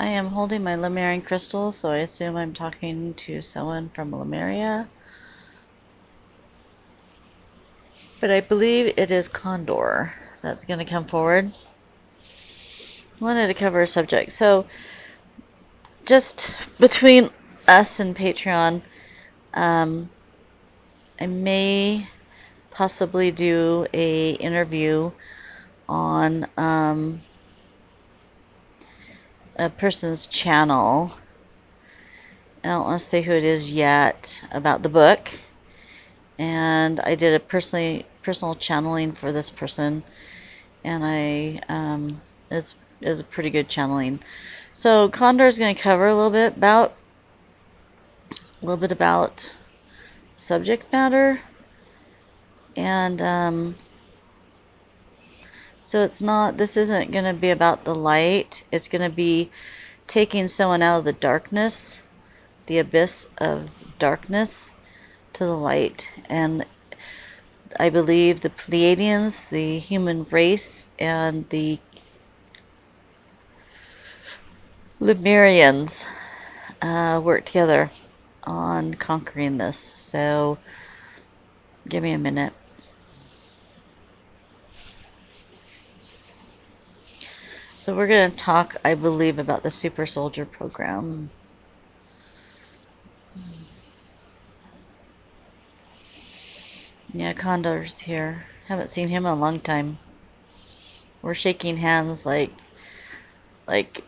I am holding my Lemurian crystal, so I assume I'm talking to someone from Lemuria. But I believe it is Kandor that's going to come forward. I wanted to cover a subject. So, just between us and Patreon, I may possibly do a interview on a person's channel. I don't want to say who it is yet, about the book. And I did a personal channeling for this person, and is a pretty good channeling. So Kandor is going to cover a little bit about subject matter, and so this isn't going to be about the light. It's going to be taking someone out of the darkness, the abyss of darkness, to the light. And I believe the Pleiadians, the human race, and the Lemurians work together on conquering this. So give me a minute. So we're going to talk, I believe, about the Super Soldier program. Yeah, Kandor's here. Haven't seen him in a long time. We're shaking hands like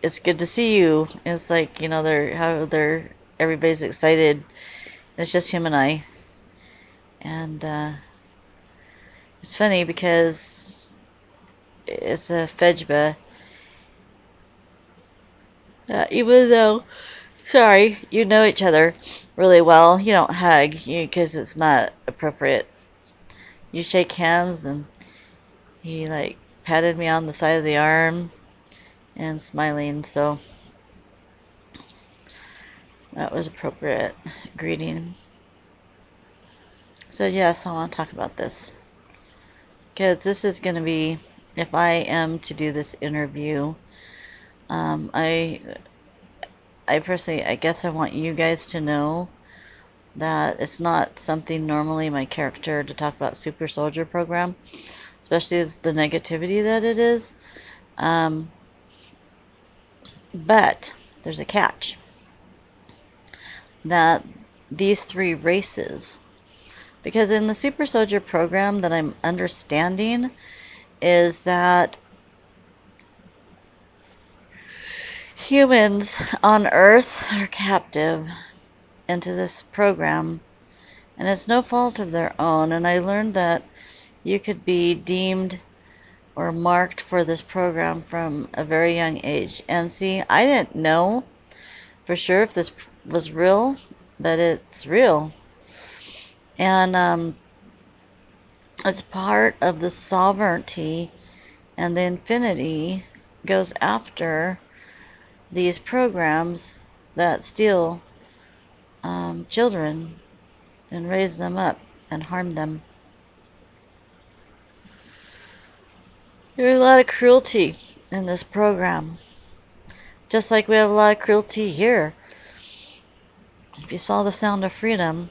it's good to see you. It's like, everybody's excited. It's just him and I. And it's funny because it's a Fejba. Even though, sorry, you know each other really well, you don't hug because it's not appropriate. You shake hands, and he patted me on the side of the arm and smiling, so that was appropriate greeting. So yes, I want to talk about this because this is going to be, if I am to do this interview, I personally, I guess I want you guys to know that it's not something normally my character to talk about Super Soldier program, especially the negativity that it is. But there's a catch. That these three races, because in the Super Soldier program that I'm understanding is that humans on Earth are captive into this program, and it's no fault of their own. And I learned that you could be deemed or marked for this program from a very young age. And see, I didn't know for sure if this was real, but it's real. And it's part of the sovereignty, and the infinity goes after these programs that steal children and raise them up and harm them. There's a lot of cruelty in this program, just like we have a lot of cruelty here. If you saw The Sound of Freedom,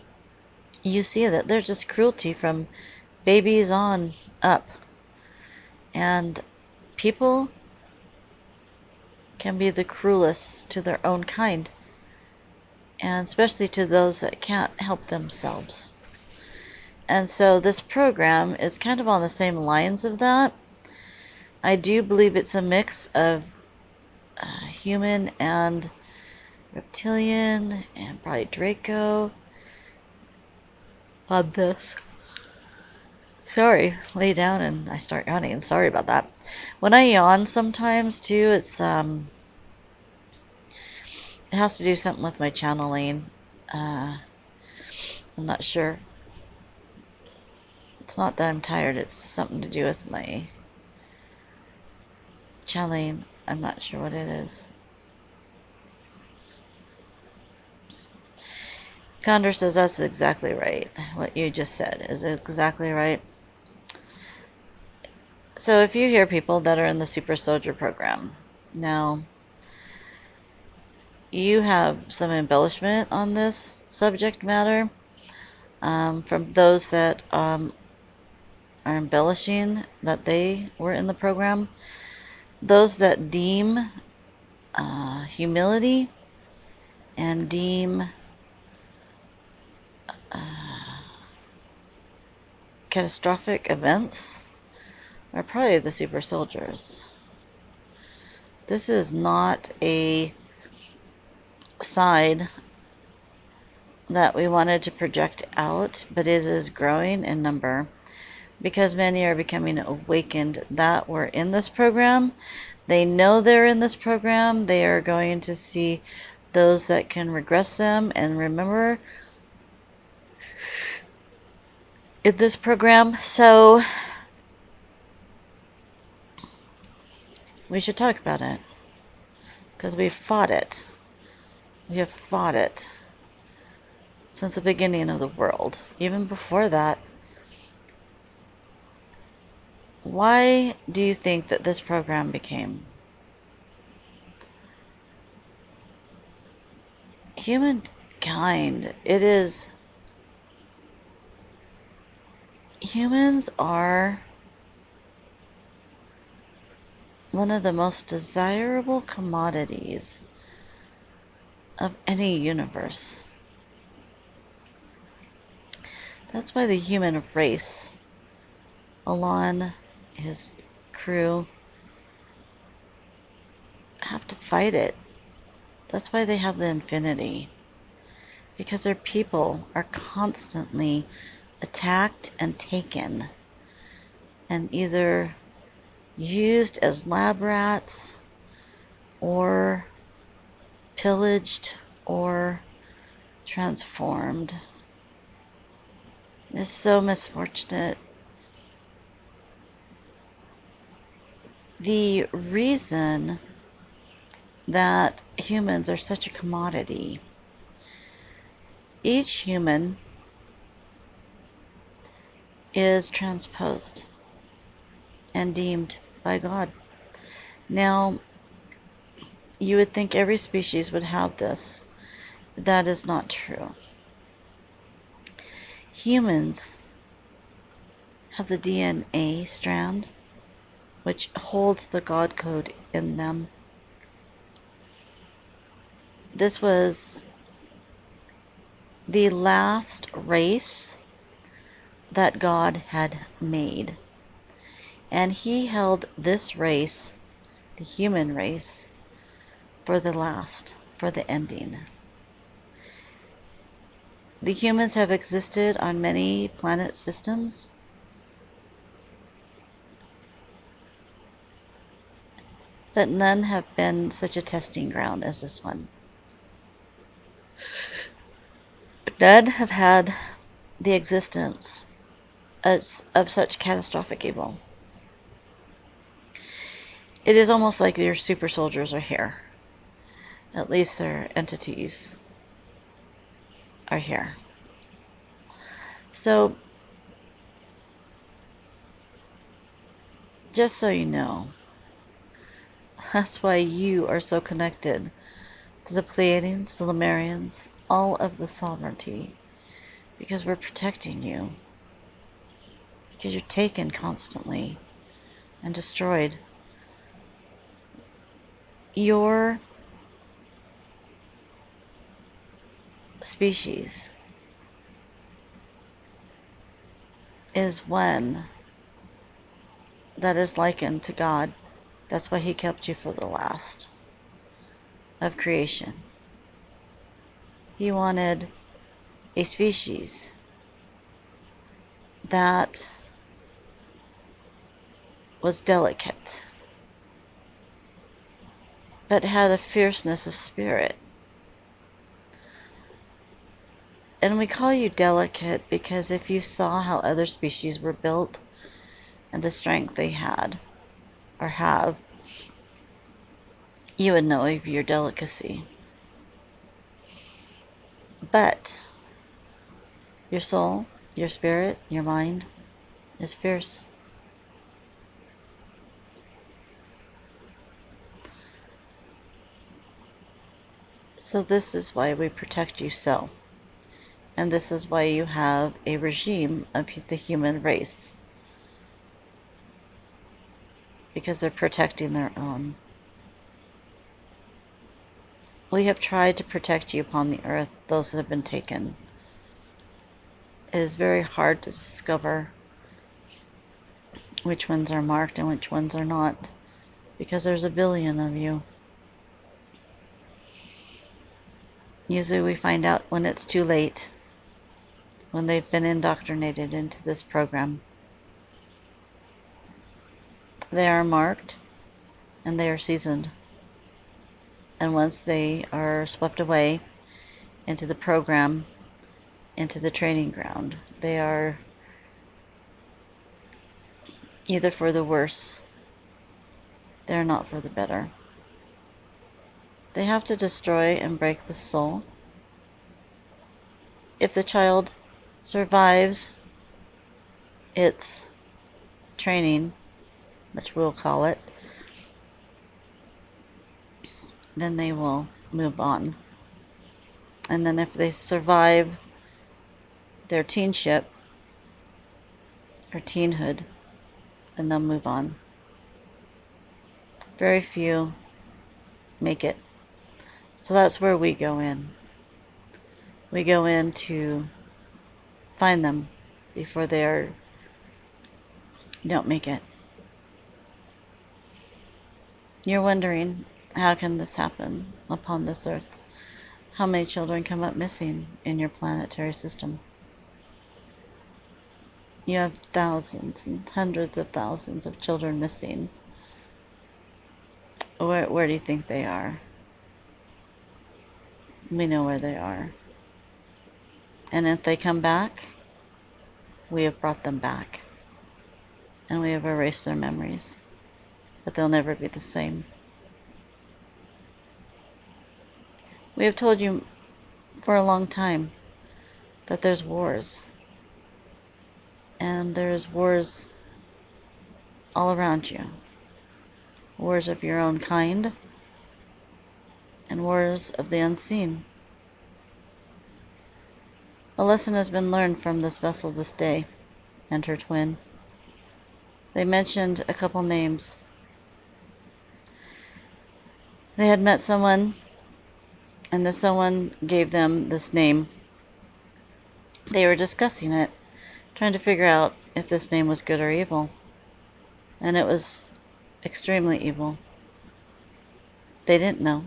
you see that there's just cruelty from babies on up, and people can be the cruelest to their own kind, and especially to those that can't help themselves. And so this program is kind of on the same lines of that. I do believe it's a mix of human and reptilian, and probably Draco on this. Sorry, lay down and I start yawning. Sorry about that. When I yawn sometimes too, it has to do something with my channeling. I'm not sure. It's not that I'm tired, it's something to do with my channeling. I'm not sure what it is. Kandor says that's exactly right. What you just said is exactly right. So if you hear people that are in the Super Soldier program, now you have some embellishment on this subject matter from those that are embellishing that they were in the program. Those that deem humility and deem catastrophic events are probably the super soldiers. This is not a side that we wanted to project out, but it is growing in number because many are becoming awakened that were in this program. They know they're in this program. They are going to see those that can regress them and remember in this program. So we should talk about it because we've fought it. We have fought it since the beginning of the world. Even before that, why do you think that this program became? Humankind, it is... Humans are one of the most desirable commodities of any universe. That's why the human race, Alon, his crew, have to fight it. That's why they have the infinity. Because their people are constantly attacked and taken and either used as lab rats or pillaged or transformed. It's so misfortunate. The reason that humans are such a commodity, each human is transposed and deemed by God. Now, you would think every species would have this. That is not true. Humans have the DNA strand, which holds the God code in them. This was the last race that God had made. And he held this race, the human race, for the last, for the ending. The humans have existed on many planet systems. But none have been such a testing ground as this one. None have had the existence of such catastrophic evil. It is almost like your super soldiers are here. At least their entities are here. So, just so you know, that's why you are so connected to the Pleiadians, the Lemurians, all of the sovereignty. Because we're protecting you. Because you're taken constantly and destroyed. Your species is one that is likened to God. That's why he kept you for the last of creation. He wanted a species that was delicate, but had a fierceness of spirit. And we call you delicate because if you saw how other species were built and the strength they had or have, you would know of your delicacy. But your soul, your spirit, your mind is fierce. So this is why we protect you so. And this is why you have a regime of the human race. Because they're protecting their own. We have tried to protect you upon the earth, those that have been taken. It is very hard to discover which ones are marked and which ones are not, because there's a billion of you. Usually we find out when it's too late, when they've been indoctrinated into this program. They are marked and they are seasoned. And once they are swept away into the program, into the training ground, they are either for the worse, they're not for the better. They have to destroy and break the soul. If the child survives its training, which we'll call it, then they will move on. And then if they survive their teenship or teenhood, then they'll move on. Very few make it. So that's where we go in. We go in to find them before they don't make it. You're wondering, how can this happen upon this earth? How many children come up missing in your planetary system? You have thousands and hundreds of thousands of children missing. Where do you think they are? We know where they are. And if they come back, we have brought them back. And we have erased their memories. But they'll never be the same. We have told you for a long time that there's wars. And there's wars all around you. Wars of your own kind. And wars of the unseen. A lesson has been learned from this vessel this day, and her twin. They mentioned a couple names. They had met someone, and the someone gave them this name. They were discussing it, trying to figure out if this name was good or evil. And it was extremely evil. They didn't know,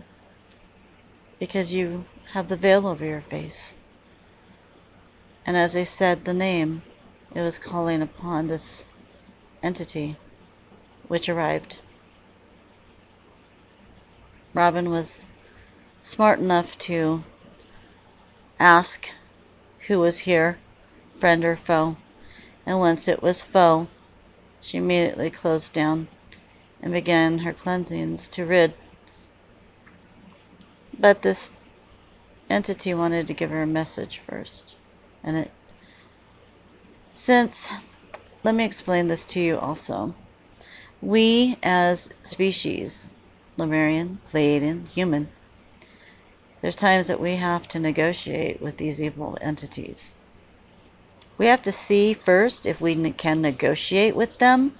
because you have the veil over your face. And as they said the name, it was calling upon this entity, which arrived. Robin was smart enough to ask who was here, friend or foe, and once it was foe, she immediately closed down and began her cleansings to rid. But this entity wanted to give her a message first. And let me explain this to you also. We as species, Lemurian, Pleiadian, human, there's times that we have to negotiate with these evil entities. We have to see first if we can negotiate with them.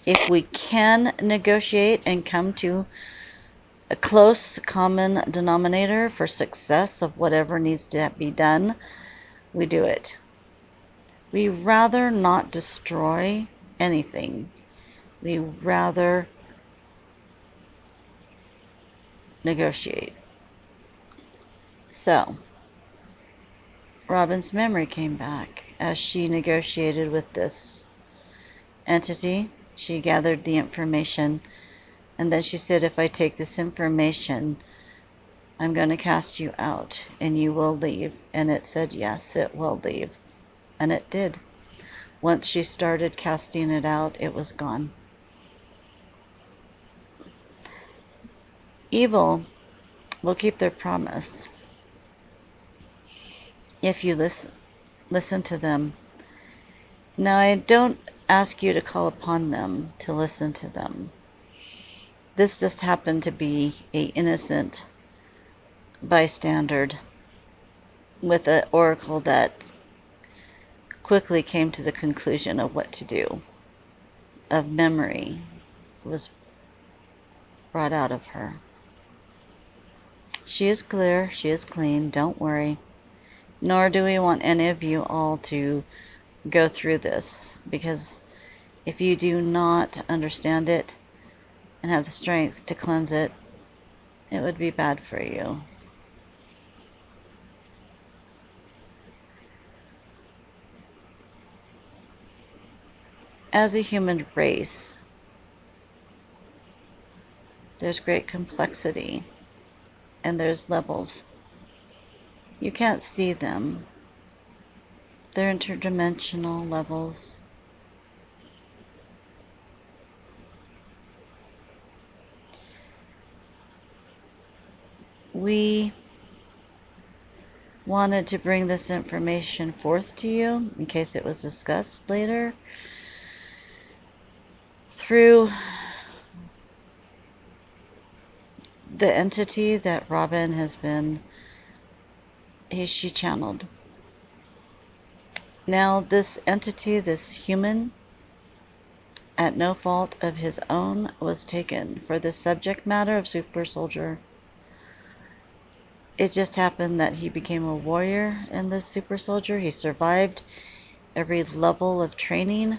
If we can negotiate and come to a close common denominator for success of whatever needs to be done, we do it. We rather not destroy anything. We rather negotiate. So, Robin's memory came back as she negotiated with this entity. She gathered the information, and then she said, if I take this information, I'm going to cast you out and you will leave. And it said, yes, it will leave. And it did. Once she started casting it out, it was gone. Evil will keep their promise if you listen to them. Now, I don't ask you to call upon them to listen to them. This just happened to be an innocent bystander with an oracle that quickly came to the conclusion of what to do. Of memory was brought out of her. She is clear, she is clean, don't worry. Nor do we want any of you all to go through this, because if you do not understand it and have the strength to cleanse it, it would be bad for you. As a human race, there's great complexity and there's levels. You can't see them. They're interdimensional levels. We wanted to bring this information forth to you in case it was discussed later through the entity that Robin has been, she channeled. Now this entity, this human, at no fault of his own, was taken for the subject matter of Super Soldier. It just happened that he became a warrior in this Super Soldier. He survived every level of training.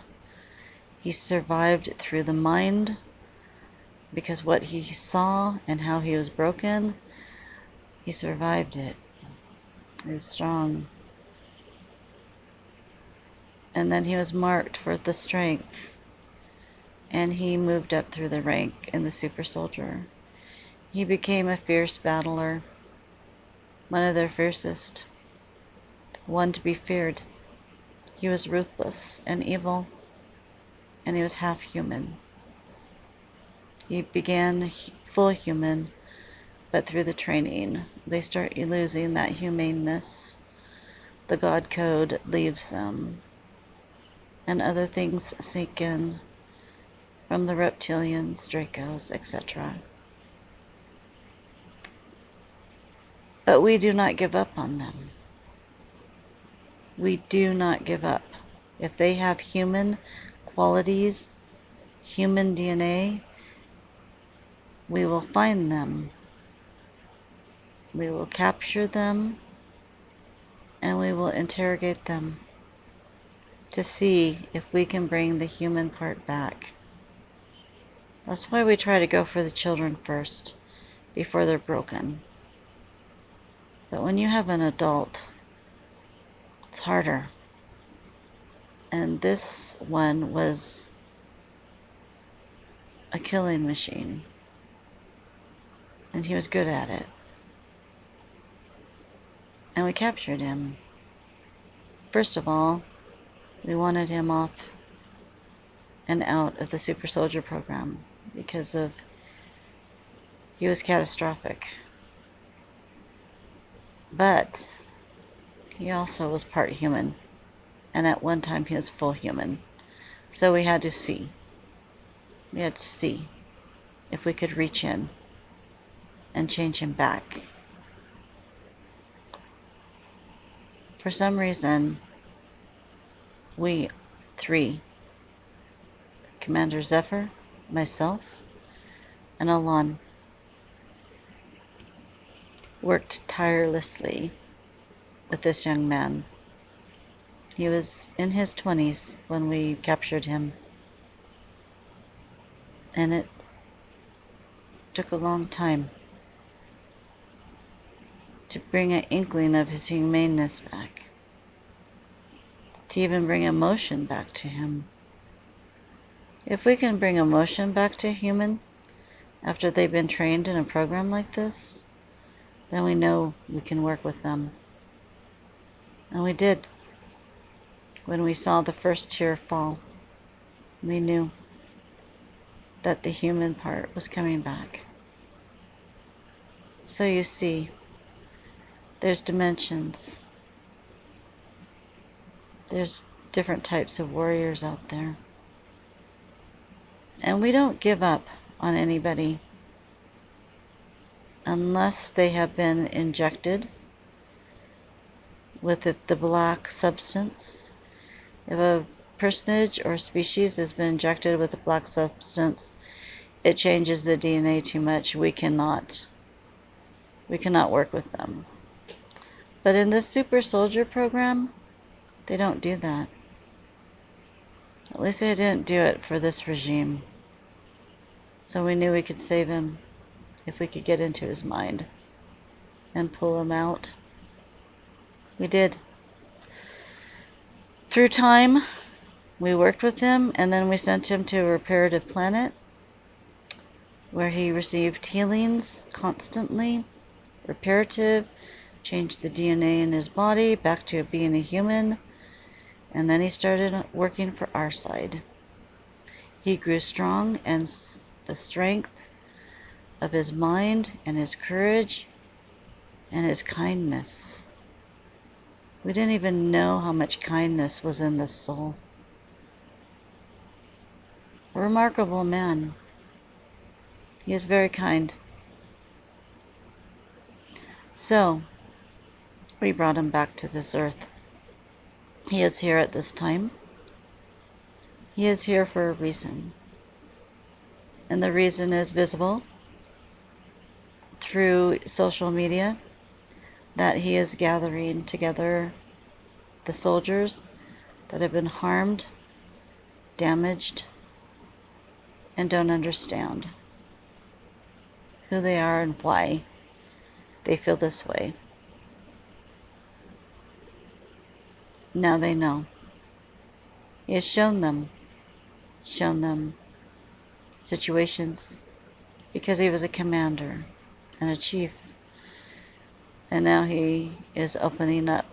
He survived through the mind, because what he saw and how he was broken, he survived it. He's strong. And then he was marked for the strength, and he moved up through the rank in the Super Soldier. He became a fierce battler, one of their fiercest, one to be feared. He was ruthless and evil, and he was half human. He began full human, but through the training, they start losing that humaneness. The God code leaves them, and other things sink in from the reptilians, Dracos, etc. But we do not give up on them. We do not give up. If they have human qualities, human DNA, we will find them. We will capture them, and we will interrogate them to see if we can bring the human part back. That's why we try to go for the children first, before they're broken. But when you have an adult, it's harder. And this one was a killing machine. And he was good at it. And we captured him. First of all, we wanted him off and out of the Super Soldier program because he was catastrophic. But he also was part human, and at one time he was full human. So we had to see. We had to see if we could reach in and change him back. For some reason, we three, Commander Zephyr, myself, and Alon, worked tirelessly with this young man. He was in his 20s when we captured him, and it took a long time to bring an inkling of his humaneness back, to even bring emotion back to him. If we can bring emotion back to a human after they've been trained in a program like this, then we know we can work with them. And we did. When we saw the first tear fall, we knew that the human part was coming back. So you see, there's dimensions. There's different types of warriors out there. And we don't give up on anybody. unless they have been injected with the black substance. If a personage or species has been injected with the black substance, it changes the DNA too much. We cannot work with them. But in the super soldier program, they don't do that. At least they didn't do it for this regime. So we knew we could save him if we could get into his mind and pull him out. We did. Through time, we worked with him, and then we sent him to a reparative planet where he received healings constantly, reparative, changed the DNA in his body back to being a human, and then he started working for our side. He grew strong, and the strength of his mind and his courage and his kindness. We didn't even know how much kindness was in this soul. A remarkable man. He is very kind. So, we brought him back to this earth. He is here at this time. He is here for a reason. And the reason is visible through social media, that he is gathering together the soldiers that have been harmed, damaged, and don't understand who they are and why they feel this way. Now they know. He has shown them situations, because he was a commander and a chief. And now he is opening up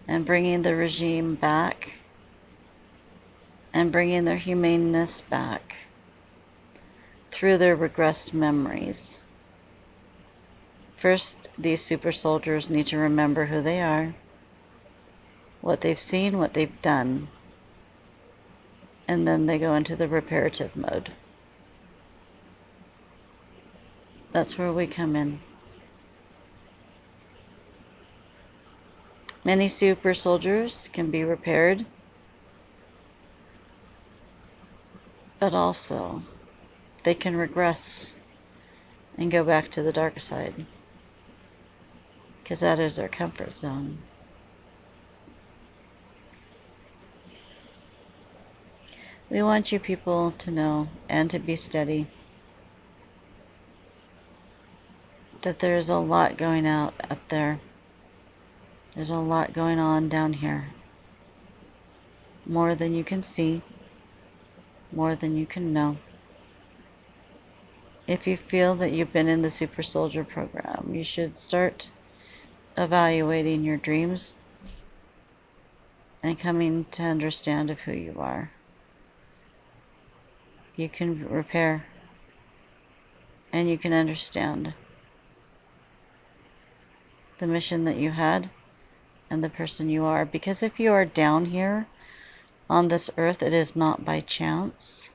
and bringing the regime back and bringing their humaneness back through their regressed memories. First, these super soldiers need to remember who they are, what they've seen, what they've done, and then they go into the reparative mode. That's where we come in. Many super soldiers can be repaired, but also they can regress and go back to the dark side, because that is their comfort zone. We want you people to know and to be steady that there's a lot going out up there. There's a lot going on down here. More than you can see, more than you can know. If you feel that you've been in the Super Soldier program, you should start evaluating your dreams and coming to understand of who you are. You can repair and you can understand the mission that you had and the person you are. Because if you are down here on this earth, it is not by chance.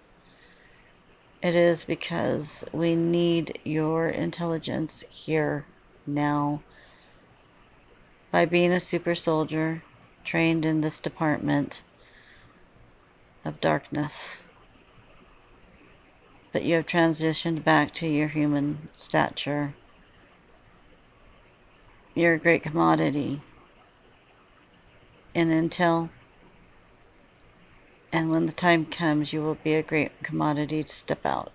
It is because we need your intelligence here now. By being a super soldier trained in this department of darkness, but you have transitioned back to your human stature. You're a great commodity in intel, and when the time comes, you will be a great commodity to step out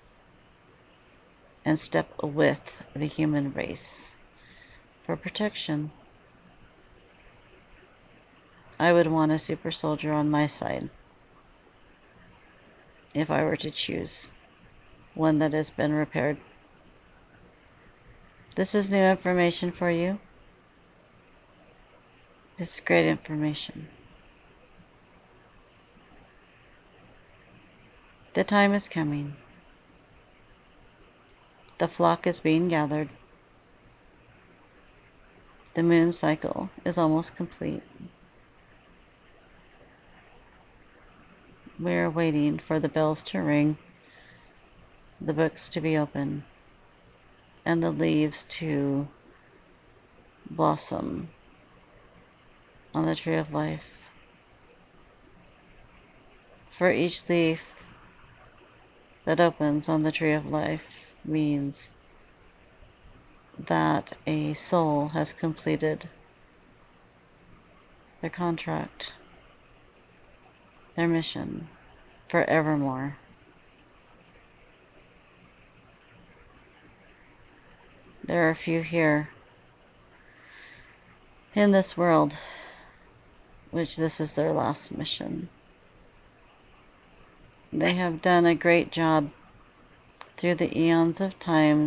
and step with the human race for protection. I would want a super soldier on my side if I were to choose one that has been repaired. This is new information for you. This is great information. The time is coming. The flock is being gathered. The moon cycle is almost complete. We are waiting for the bells to ring, the books to be open, and the leaves to blossom on the tree of life. For each leaf that opens on the tree of life means that a soul has completed their contract, their mission, forevermore. There are a few here in this world which this is their last mission. They have done a great job through the eons of times